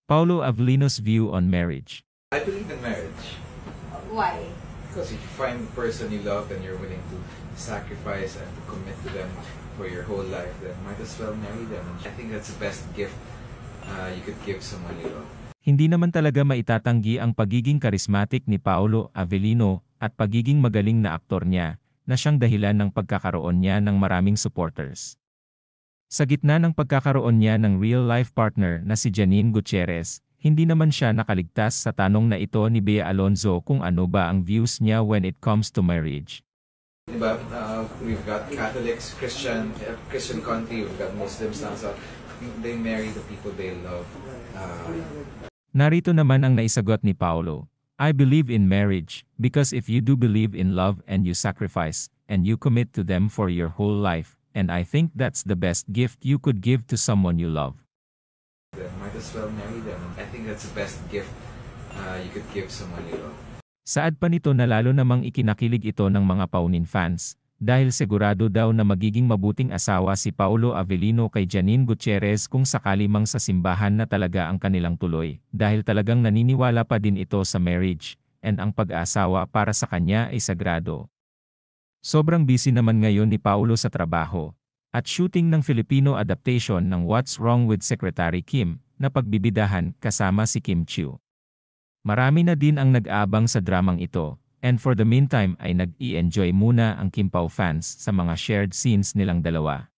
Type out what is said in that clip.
Paulo Avellino's view on marriage. I believe in marriage. Why? Because if you find the person you love and you're willing to sacrifice and to commit to them for your whole life, then might as well marry them. I think that's the best gift you could give someone you love. Hindi naman talaga maitatanggi ang pagiging karismatik ni Paulo Avellino at pagiging magaling na aktor niya, na siyang dahilan ng pagkakaroon niya ng maraming supporters. Sa gitna ng pagkakaroon niya ng real-life partner na si Janine Gutierrez, hindi naman siya nakaligtas sa tanong na ito ni Bea Alonzo kung ano ba ang views niya when it comes to marriage. Diba, we've got Catholics, Christian country, we've got Muslims now, so they marry the people they love. Narito naman ang naisagot ni Paulo. I believe in marriage, because if you do believe in love and you sacrifice, and you commit to them for your whole life, and I think that's the best gift you could give to someone you love. Then might as well marry them. I think that's the best gift you could give someone you love. Saad pa nito na lalo namang ikinakilig ito ng mga Paunin fans, dahil sigurado daw na magiging mabuting asawa si Paulo Avellino kay Janine Gutierrez kung sakali mang sa simbahan na talaga ang kanilang tuloy, dahil talagang naniniwala pa din ito sa marriage, and ang pag-aasawa para sa kanya ay sagrado. Sobrang busy naman ngayon ni Paulo sa trabaho, at shooting ng Filipino adaptation ng What's Wrong with Secretary Kim, na pagbibidahan kasama si Kim Chiu. Marami na din ang nag-aabang sa dramang ito, and for the meantime ay nag-i-enjoy muna ang Kim Pao fans sa mga shared scenes nilang dalawa.